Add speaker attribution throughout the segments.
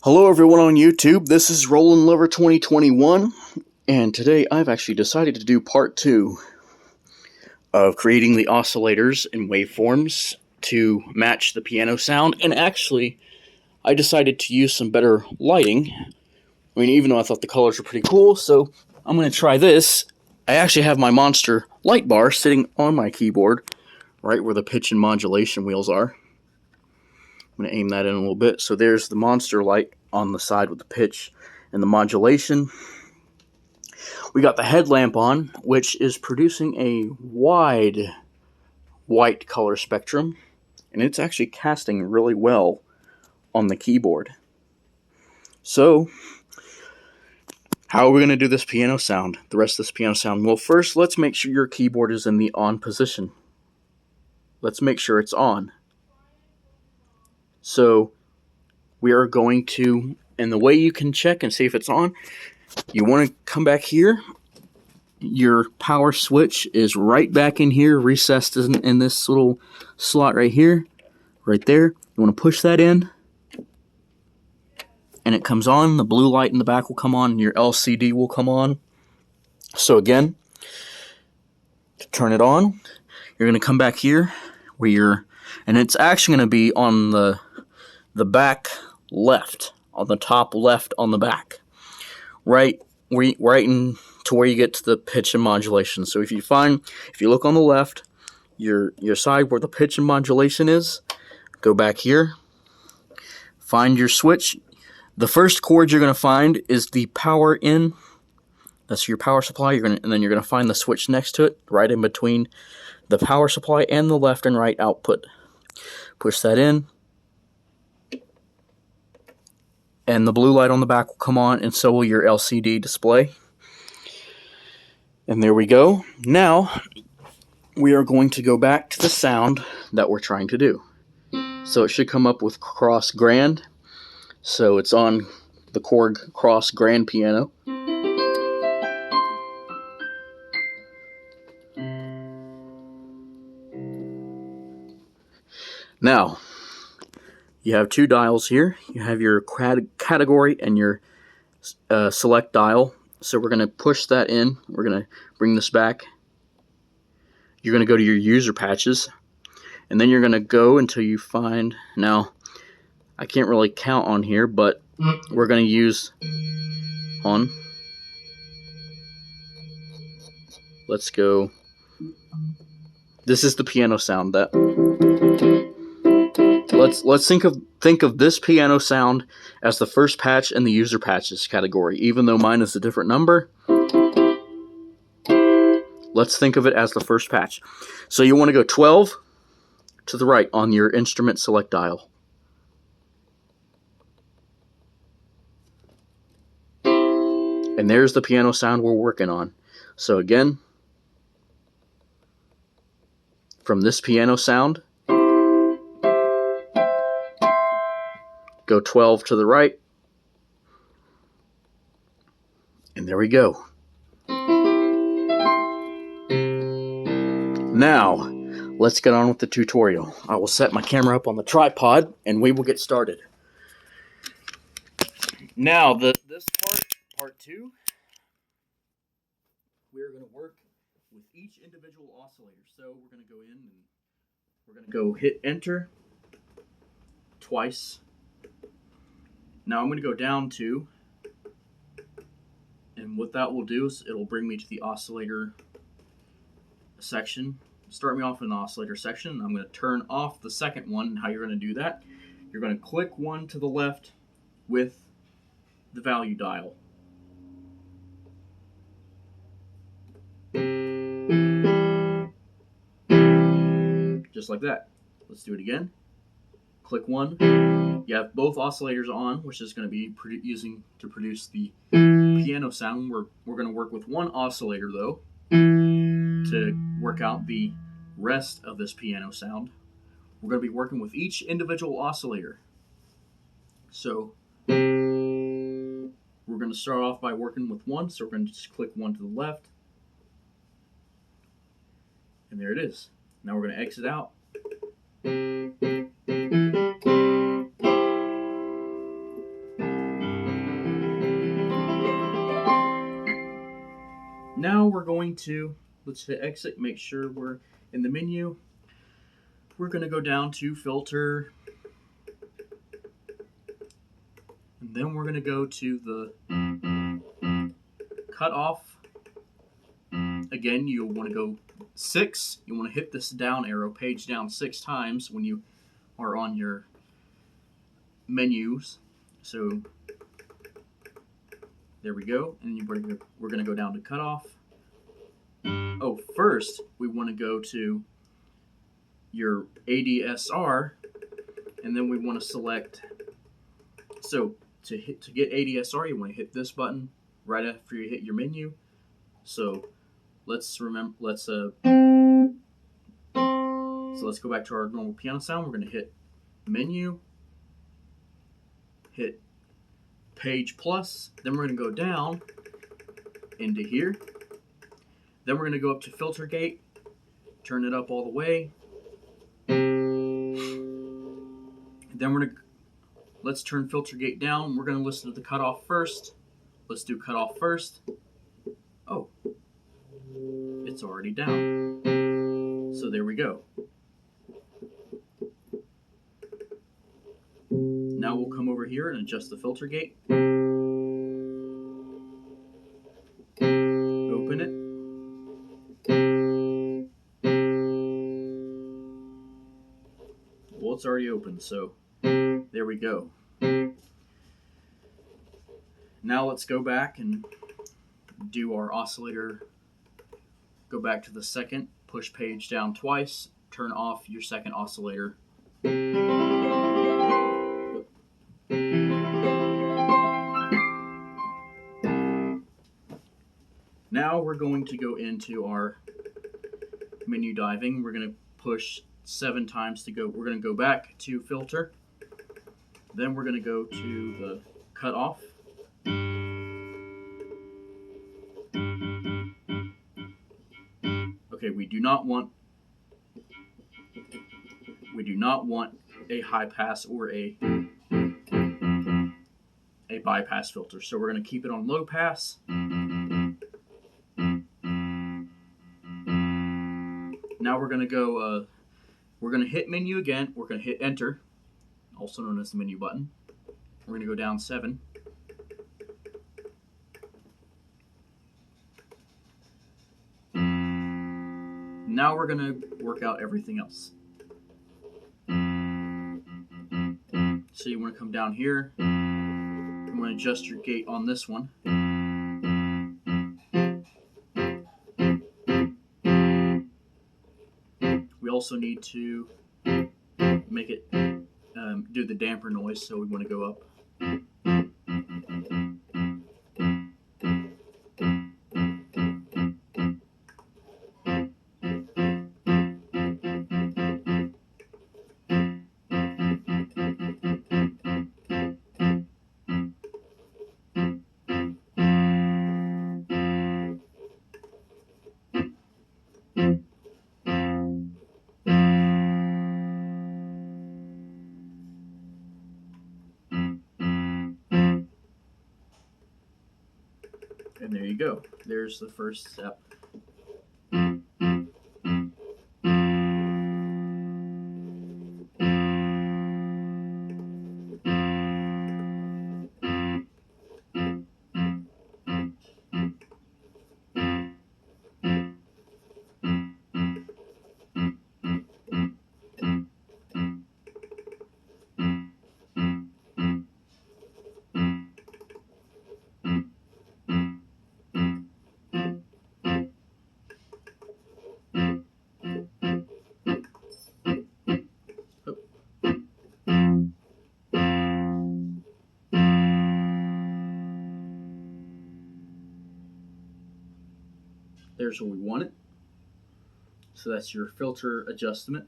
Speaker 1: Hello everyone on YouTube, this is Roland Lover 2021, and today I've actually decided to do part 2 of creating the oscillators and waveforms to match the piano sound. And actually, I decided to use some better lighting. I mean, even though I thought the colors were pretty cool, so I'm going to try this. I actually have my monster light bar sitting on my keyboard, right where the pitch and modulation wheels are. I'm going to aim that in a little bit. So there's the monster light on the side with the pitch and the modulation. We got the headlamp on, which is producing a wide white color spectrum, and it's actually casting really well on the keyboard. So, how are we going to do this piano sound, the rest of this piano sound? Well, first, let's make sure your keyboard is in the on position. Let's make sure it's on. So, we are going to, and the way you can check and see if it's on, you want to come back here. Your power switch is right back in here, recessed in this little slot right here, right there. You want to push that in, and it comes on. The blue light in the back will come on, and your LCD will come on. So again, to turn it on, you're going to come back here, where and it's actually going to be on the back left, on the top left on the back, right in to where you get to the pitch and modulation. So if you look on the left, your side where the pitch and modulation is, go back here, find your switch. The first cord you're going to find is the power in. That's your power supply. And then you're going to find the switch next to it, right in between the power supply and the left and right output. Push that in, and the blue light on the back will come on, and so will your LCD display. And there we go. Now, we are going to go back to the sound that we're trying to do. So it should come up with Kross Grand. So it's on the Korg Kross Grand piano. Now, you have two dials here. You have your category and your select dial. So we're going to push that in. We're going to bring this back. You're going to go to your user patches, and then you're going to go until you find, now I can't really count on here, but we're going to use on. Let's go. This is the piano sound that. Let's think of this piano sound as the first patch in the user patches category. Even though mine is a different number, let's think of it as the first patch. So you want to go 12 to the right on your instrument select dial. And there's the piano sound we're working on. So again, from this piano sound, go 12 to the right, and there we go. Now, let's get on with the tutorial. I will set my camera up on the tripod, and we will get started. Now, this part 2, we're going to work with each individual oscillator. So we're going to go in, and we're going to go hit enter twice. Now I'm going to go down to, and what that will do is it'll bring me to the oscillator section. Start me off in the oscillator section. I'm going to turn off the second one. How you're going to do that, you're going to click one to the left with the value dial. Just like that. Let's do it again. Click one. You have both oscillators on, which is going to be using to produce the piano sound. We're going to work with one oscillator, though, to work out the rest of this piano sound. We're going to be working with each individual oscillator. So we're going to start off by working with one. So we're going to just click one to the left. And there it is. Now we're going to exit out. Now we're going to, let's hit exit, make sure we're in the menu. We're going to go down to filter, and then we're going to go to the cutoff. Again, you want to go 6. You want to hit this down arrow, page down 6 times when you are on your menus. So there we go, and we're going to go down to cutoff. Oh, first we want to go to your ADSR, and then we want to select. So to get ADSR, you want to hit this button right after you hit your menu. So let's go back to our normal piano sound. We're going to hit menu, hit page plus, then we're going to go down into here. Then we're going to go up to filter gate, turn it up all the way. Then let's turn filter gate down. We're going to listen to the cutoff first. Let's do cutoff first. Oh, it's already down. So there we go. Now we'll come over here and adjust the filter gate. Open it. Well, it's already open, so there we go. Now let's go back and do our oscillator. Go back to the second, push page down twice, turn off your second oscillator. Now we're going to go into our menu diving. We're going to push 7 times to go. We're going to go back to filter. Then we're going to go to the cutoff. Okay, we do not want a high pass or a bypass filter. So we're going to keep it on low pass. Now we're going to go, we're going to hit menu again. We're going to hit enter, also known as the menu button. We're going to go down 7. Now we're going to work out everything else. So you want to come down here. You want to adjust your gate on this one. We also need to make it do the damper noise, so we want to go up. And there you go. There's the first step. There's where we want it. So that's your filter adjustment.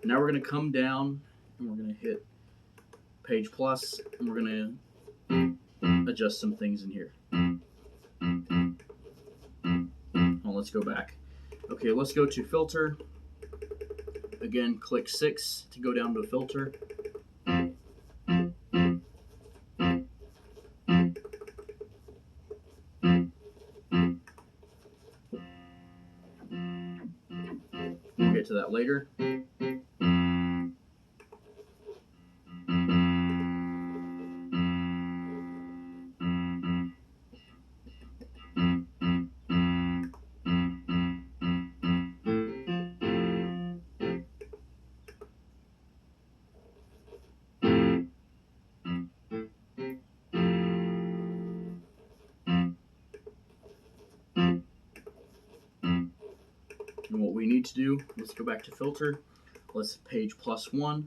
Speaker 1: Now we're going to come down and we're going to hit page plus, and we're going to adjust some things in here. Well, let's go back. Okay, let's go to filter. Again, click 6 to go down to filter. to that later. And what we need to do, let's go back to filter. Let's page +1.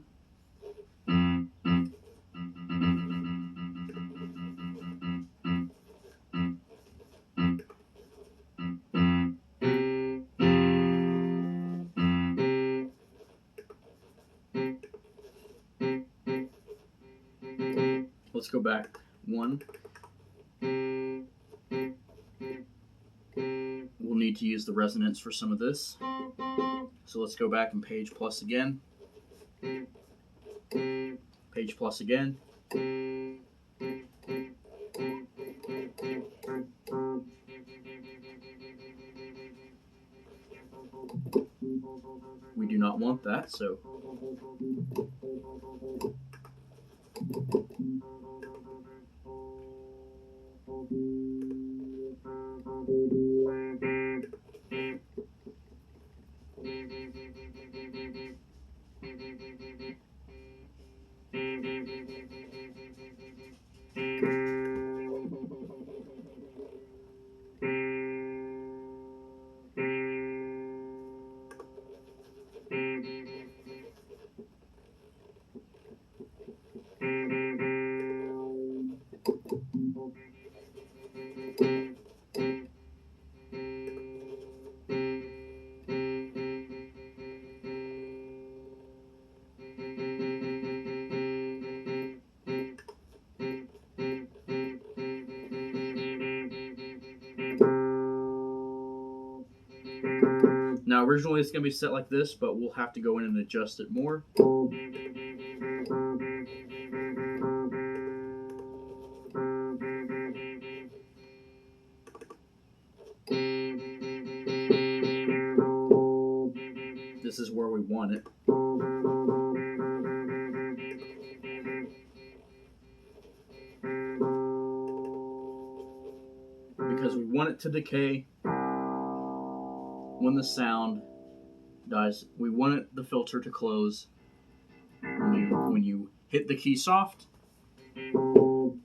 Speaker 1: Let's go back 1. We'll need to use the resonance for some of this. So let's go back and page plus again. Page plus again. We do not want that, so now originally it's going to be set like this, but we'll have to go in and adjust it more. This is where we want it. Because we want it to decay when the sound dies. We want the filter to close when you hit the key soft, and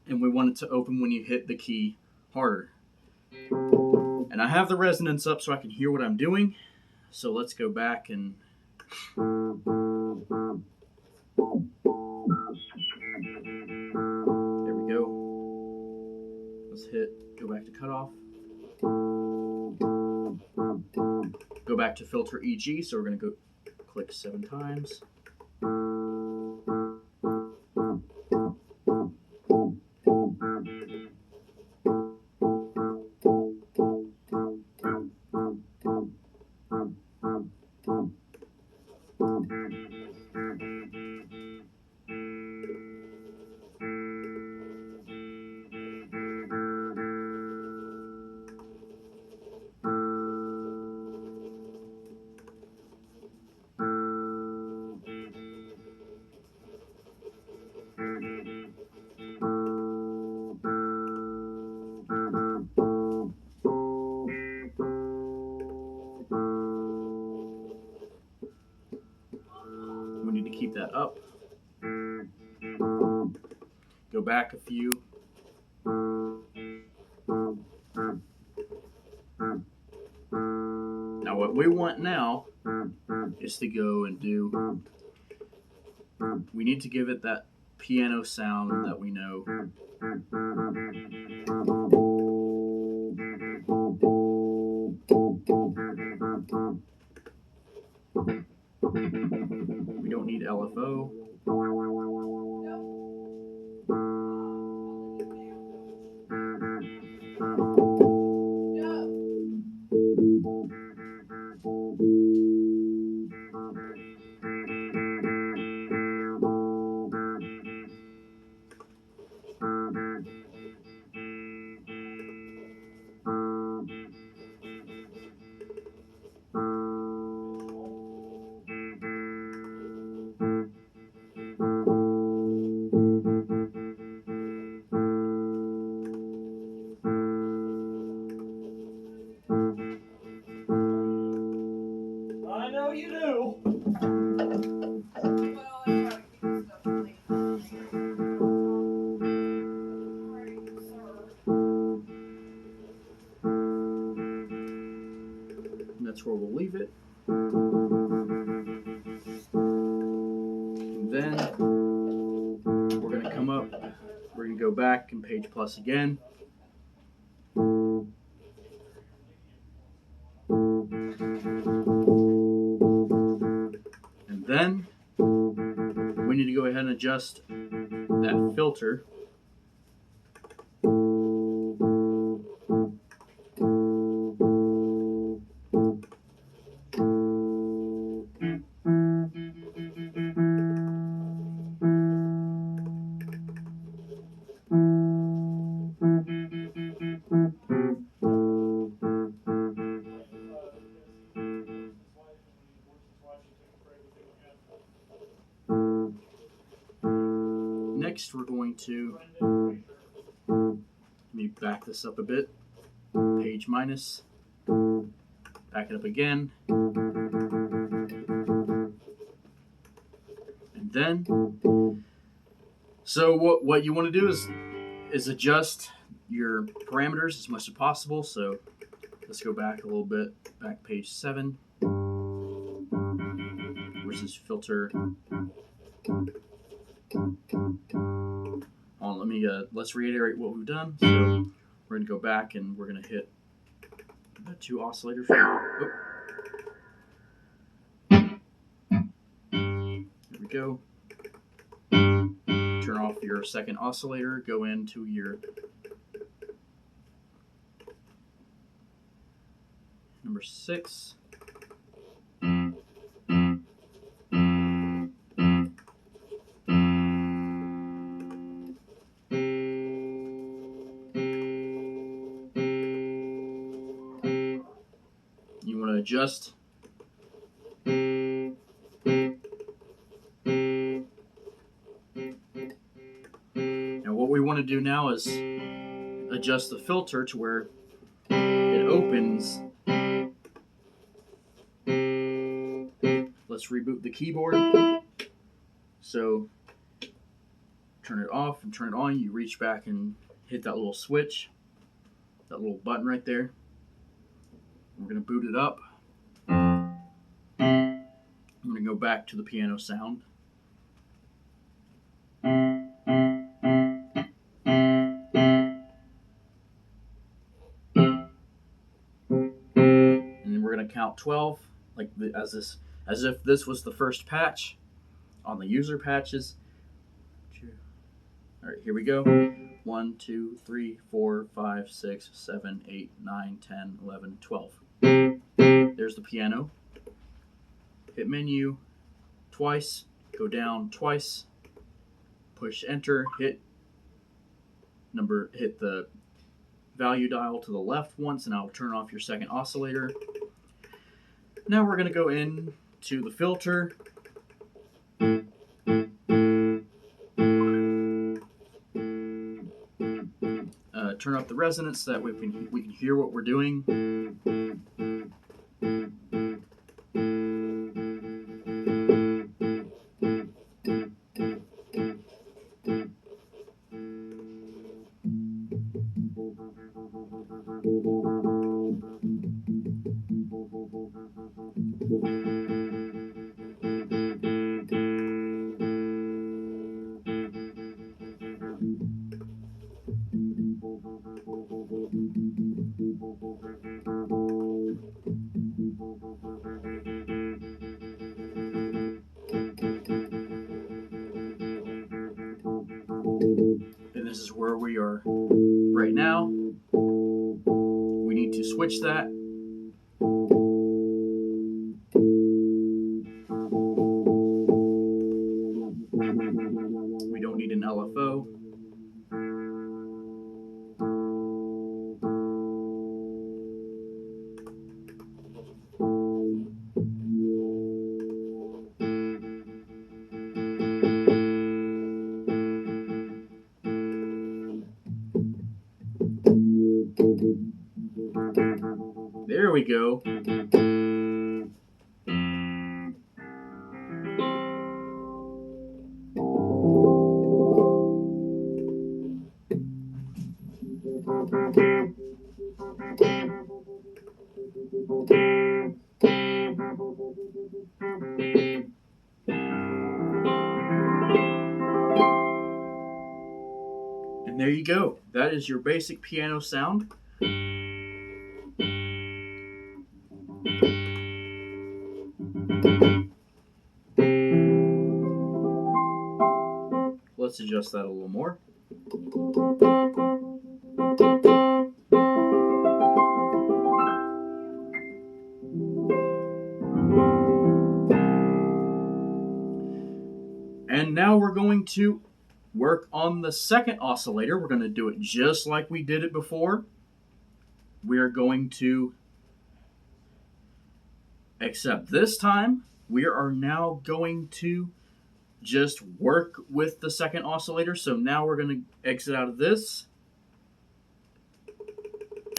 Speaker 1: we want it to open when you hit the key harder. And I have the resonance up so I can hear what I'm doing. So let's go back and there we go. Let's go back to cutoff. Go back to filter EG, so we're going to go click 7 times. We need to keep that up. Go back a few. Now what we want now is to go and we need to give it that piano sound that we know. We don't need LFO. we'll leave it. And then we're going to come up, we're going to go back and page plus again. And then we need to go ahead and adjust that filter. Next, we're going to, let me back this up a bit, page minus, back it up again, and then, so what you want to do is adjust your parameters as much as possible. So let's go back a little bit, back page 7, versus filter. Let's reiterate what we've done. So we're going to go back and we're going to hit the 2 oscillators. There we go. Turn off your second oscillator. Go into your number 6. You want to adjust now. What we want to do now is adjust the filter to where it opens. Let's reboot the keyboard. So turn it off and turn it on. You reach back and hit that little switch, that little button right there. We're going to boot it up. I'm going to go back to the piano sound. And then we're going to count 12, as if this was the first patch on the user patches. All right, here we go. 1, 2, 3, 4, 5, 6, 7, 8, 9, 10, 11, 12. There's the piano. Hit menu twice, go down twice, push enter, hit the value dial to the left once, and I'll turn off your second oscillator. Now we're going to go in to the filter. Turn up the resonance so that we can hear what we're doing. And this is where we are right now. We need to switch that. We don't need an LFO. There we go. And there you go. That is your basic piano sound. Let's adjust that a little more. And now we're going to work on the second oscillator. We're going to do it just like we did it before. We are going to, except this time, we are now going to just work with the second oscillator. So now we're going to exit out of this.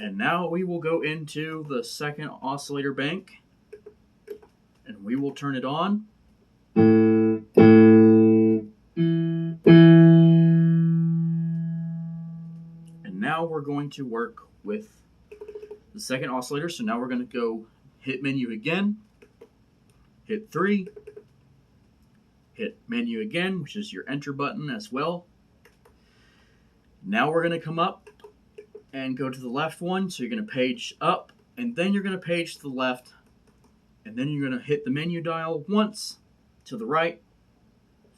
Speaker 1: And now we will go into the second oscillator bank. And we will turn it on. And now we're going to work with the second oscillator. So now we're going to go hit menu again, hit 3, hit menu again, which is your enter button as well. Now we're going to come up and go to the left one. So you're going to page up, and then you're going to page to the left, and then you're going to hit the menu dial once to the right,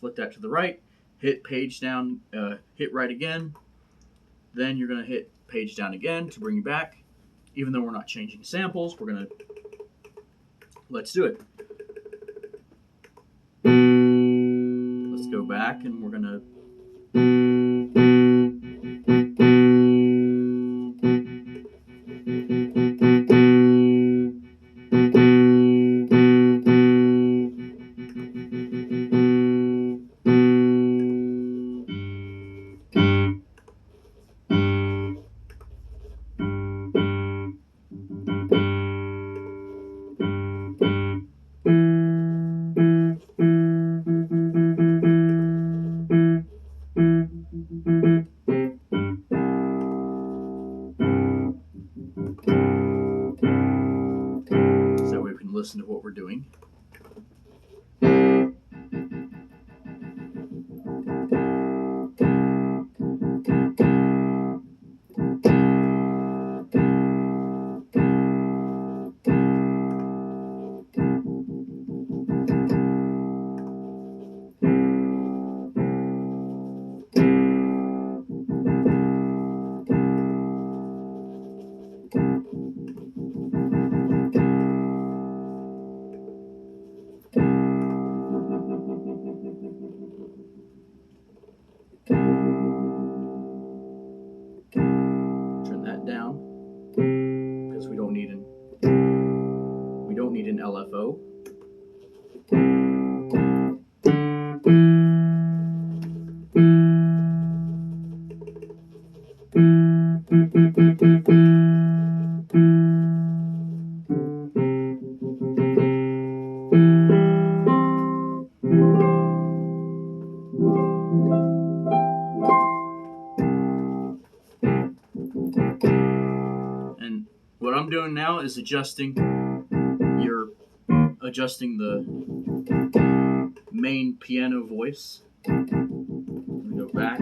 Speaker 1: flick that to the right, hit page down, hit right again, then you're going to hit page down again to bring you back. Even though we're not changing samples, we're going to, let's do it. Let's go back and we're going to so we can listen to what we're doing. Turn that down because we don't need an LFO. And what I'm doing now is adjusting the main piano voice. We go back.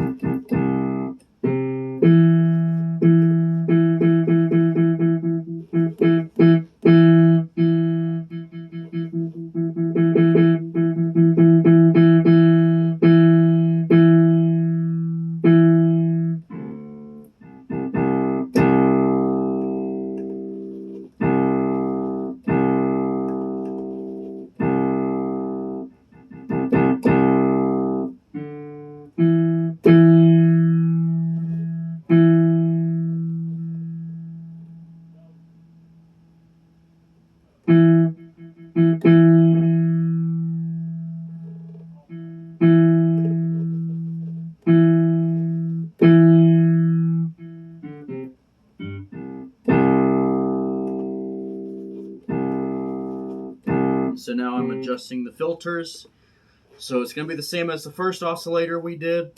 Speaker 1: So now I'm adjusting the filters. So it's going to be the same as the first oscillator we did.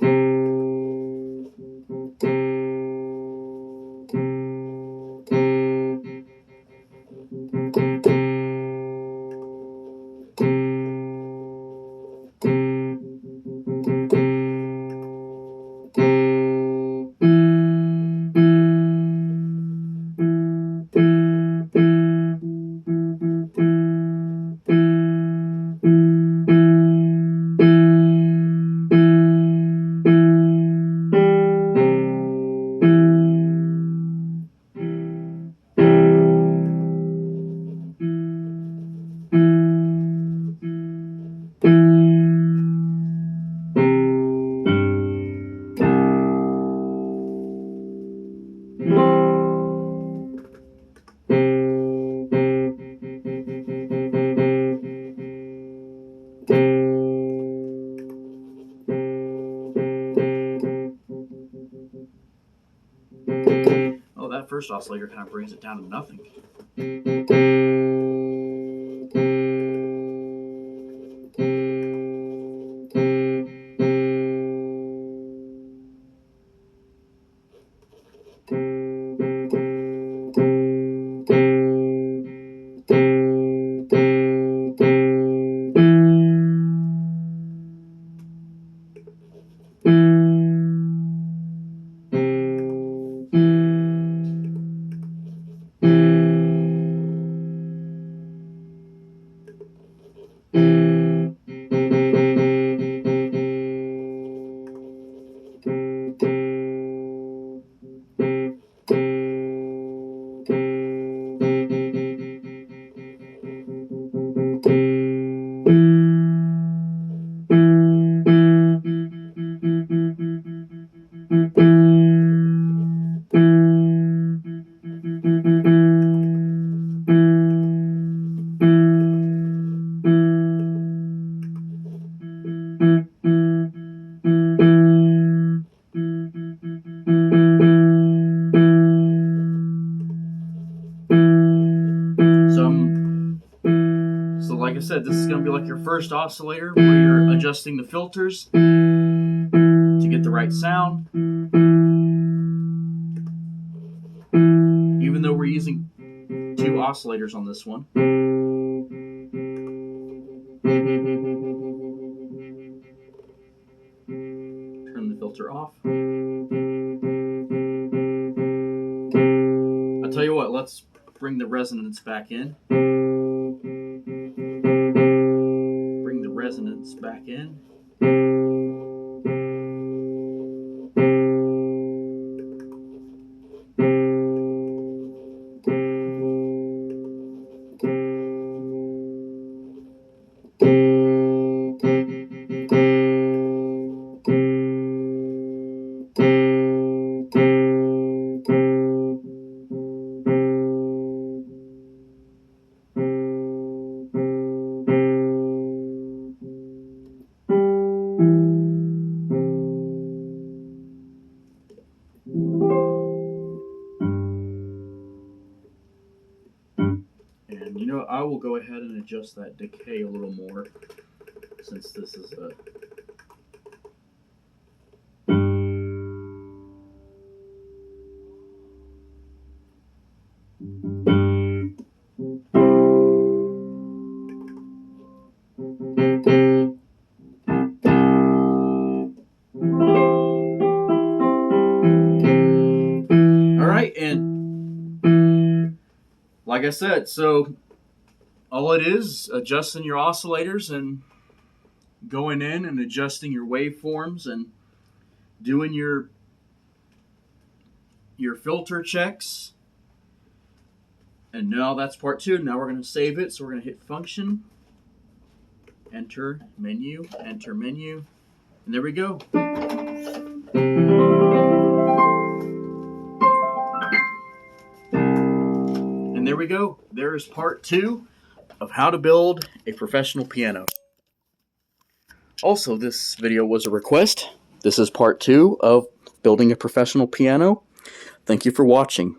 Speaker 1: that first oscillator kind of brings it down to nothing. So like I said, this is going to be like your first oscillator where you're adjusting the filters to get the right sound. Even though we're using 2 oscillators on this one. Turn the filter off. I'll tell you what, let's bring the resonance back in. Bring the resonance back in. And you know, I will go ahead and adjust that decay a little more, since this is a... Alright, and like I said, so all it is adjusting your oscillators and going in and adjusting your waveforms and doing your filter checks. And now that's part 2. Now we're going to save it. So we're going to hit function, enter menu, and there we go. And there we go. There is part 2 of how to build a professional piano. Also, this video was a request. This is part 2 of building a professional piano. Thank you for watching.